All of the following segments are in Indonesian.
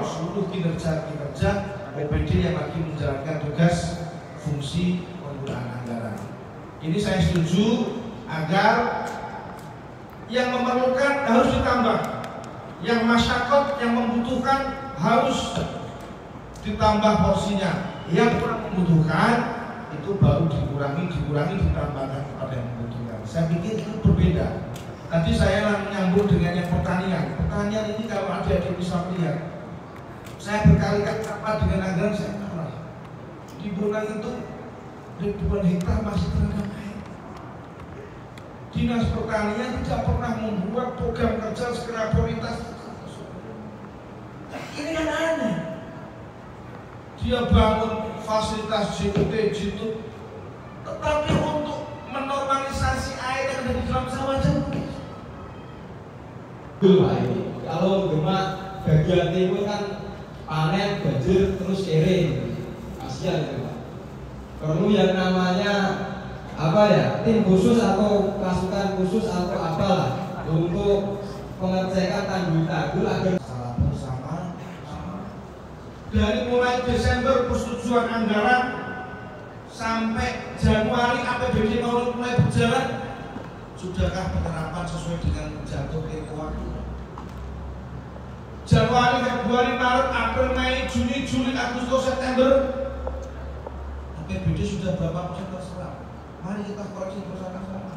seluruh kinerja OPD yang lagi menjalankan tugas fungsi penggunaan anggaran. Ini saya setuju agar yang memerlukan harus ditambah, yang masyarakat yang membutuhkan harus ditambah porsinya, yang kurang membutuhkan itu baru dikurangi ditambahkan kepada yang membutuhkan. Saya pikir itu berbeda. Tadi saya nyambung dengan yang pertanian. Pertanian ini kalau adik-adik bisa melihat, saya berkali-kali rapat dengan anggaran, saya marah. Di Bonang itu ribuan hektar masih terendam air. Dinas Pertanian tidak pernah membuat program kerja segera prioritas. Ini kan aneh. Dia bangun fasilitas JUT, tetapi untuk menormalisasi air yang ada di dalam sawah jauh. Kalau Demak bagian timur kan panen, banjir, terus kering, kasihan itu Pak. Perlu yang namanya apa ya, tim khusus atau pasukan khusus atau apalah untuk pengecekan tanggul-tanggul agar bersama. Dari mulai Desember persetujuan anggaran sampai Januari APBD mulai berjalan, sudahkah penerapan sesuai dengan jatuh tempo waktu? Januari, Februari, Maret, April, Mei, Juni, Juli, Agustus, September, APBD sudah berapa persen terserap? Mari kita koreksi bersama-sama.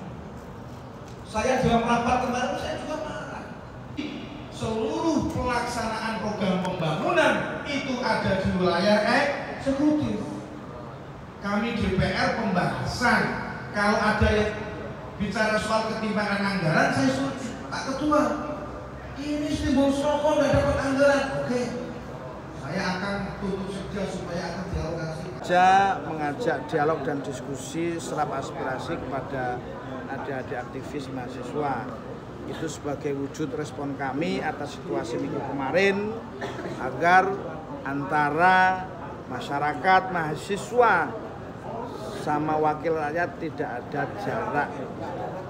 Saya dalam rapat kemarin saya juga marah. Seluruh pelaksanaan program pembangunan itu ada di wilayah eksekutif. Kami DPR pembahasan, kalau ada yang bicara soal ketimpangan anggaran, saya suruh Pak Ketua, ini simbol soko nggak dapat anggaran. Oke, saya akan tutup saja supaya akan dialokasi. Mengajak dialog dan diskusi serap aspirasi kepada adik-adik aktivis mahasiswa. Itu sebagai wujud respon kami atas situasi minggu kemarin agar antara masyarakat, mahasiswa sama wakil rakyat tidak ada jarak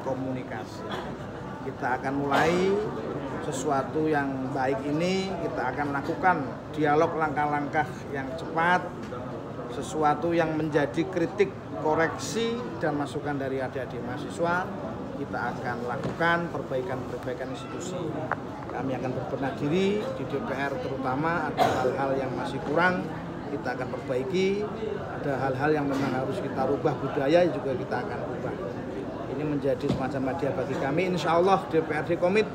komunikasi. Kita akan mulai sesuatu yang baik ini, kita akan lakukan dialog langkah-langkah yang cepat, sesuatu yang menjadi kritik, koreksi dan masukan dari adik-adik mahasiswa. Kita akan lakukan perbaikan institusi. Kami akan berbenah diri di DPR, terutama ada hal-hal yang masih kurang, kita akan perbaiki. Ada hal-hal yang memang harus kita rubah, budaya juga kita akan rubah. Ini menjadi semacam hadiah bagi kami. Insya Allah DPRD komit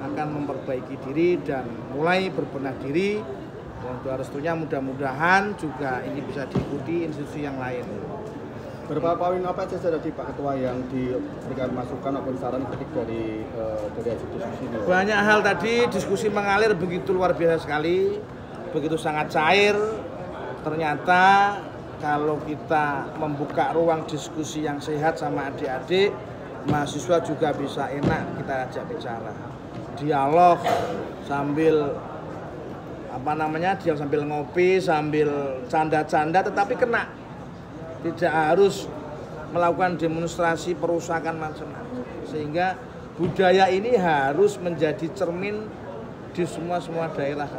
akan memperbaiki diri dan mulai berbenah diri. Dan restunya mudah-mudahan juga ini bisa diikuti institusi yang lain. Berapa poin apa saja tadi Pak Ketua yang diberikan masukan maupun saran kritik dari diskusi ini? Banyak hal tadi, diskusi mengalir begitu luar biasa sekali, begitu sangat cair. Ternyata kalau kita membuka ruang diskusi yang sehat sama adik-adik, mahasiswa juga bisa enak kita ajak bicara. Dialog sambil dialog sambil ngopi, sambil canda-canda, tetapi kena. Tidak harus melakukan demonstrasi perusakan macam-macam. Sehingga budaya ini harus menjadi cermin di semua daerah.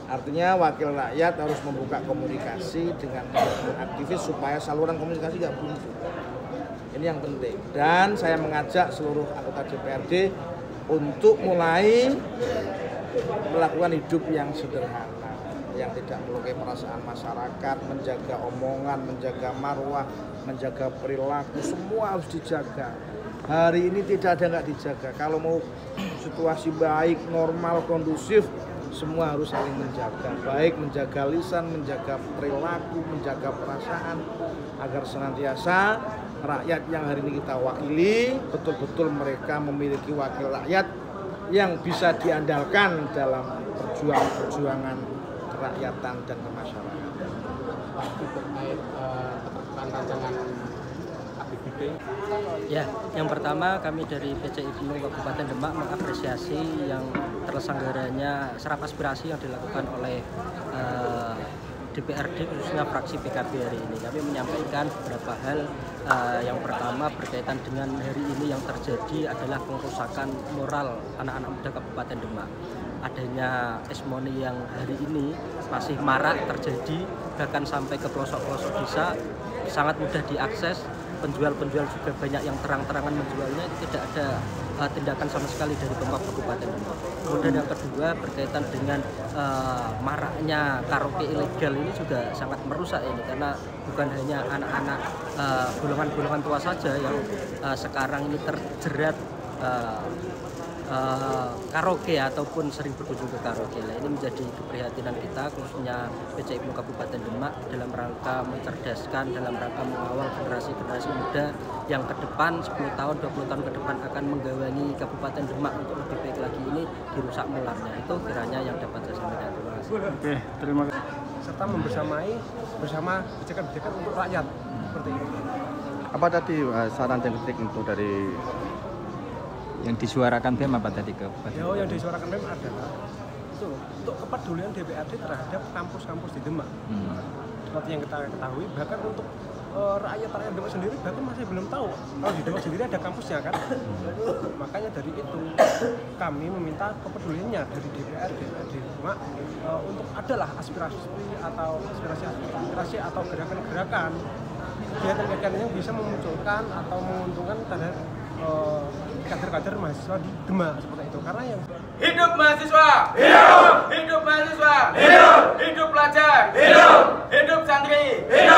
Artinya wakil rakyat harus membuka komunikasi dengan aktivis supaya saluran komunikasi nggak buntu. Ini yang penting. Dan saya mengajak seluruh anggota DPRD untuk mulai melakukan hidup yang sederhana, yang tidak melukai perasaan masyarakat, menjaga omongan, menjaga marwah, menjaga perilaku, semua harus dijaga. Hari ini tidak ada nggak dijaga. Kalau mau situasi baik, normal, kondusif, semua harus saling menjaga. Baik menjaga lisan, menjaga perilaku, menjaga perasaan, agar senantiasa rakyat yang hari ini kita wakili, betul-betul mereka memiliki wakil rakyat yang bisa diandalkan dalam perjuangan kerakyatan dan kemasyarakatan. Terkait rancangan APBD. Ya, yang pertama kami dari PCI Gunung Kabupaten Demak mengapresiasi yang terselenggaranya serap aspirasi yang dilakukan oleh DPRD khususnya fraksi PKB hari ini. Kami menyampaikan beberapa hal. Yang pertama berkaitan dengan hari ini yang terjadi adalah pengrusakan moral anak-anak muda Kabupaten Demak. Adanya esmoni yang hari ini masih marak terjadi, bahkan sampai ke pelosok-pelosok desa, sangat mudah diakses. Penjual-penjual juga banyak yang terang-terangan menjualnya, tidak ada tindakan sama sekali dari Pemkab Kabupaten Demak. Kemudian yang kedua berkaitan dengan maraknya karaoke ilegal ini juga sangat merusak ini, karena bukan hanya anak-anak golongan-golongan tua saja yang sekarang ini terjerat karaoke ataupun sering berkunjung ke karaoke. Nah, ini menjadi keprihatinan kita khususnya PCI IPNU Kabupaten Demak dalam rangka mencerdaskan, dalam rangka mengawal generasi-generasi muda yang ke depan 10 tahun, 20 tahun ke depan akan menggawangi Kabupaten Demak untuk lebih baik lagi ini dirusak melarnya. Itu kiranya yang dapat saya sampaikan. Terima kasih. Oke, terima kasih. Serta membersamai bersama kebijakan-kebijakan untuk rakyat seperti itu. Apa tadi saran dan kritik untuk dari yang disuarakan BEM apa tadi ke Pak? Yang disuarakan BEM adalah itu untuk kepedulian DPRD terhadap kampus-kampus di Demak. Seperti yang kita ketahui, bahkan untuk rakyat Demak sendiri bahkan masih belum tahu kalau di Demak sendiri ada kampusnya kan. Makanya dari itu kami meminta kepeduliannya dari DPRD di Demak untuk adalah aspirasi atau gerakan-gerakan kegiatan-kegiatan yang bisa memunculkan atau menguntungkan terhadap kader-kader mahasiswa di Demak seperti itu. Karena yang hidup mahasiswa, hidup mahasiswa, hidup pelajar, hidup santri, hidup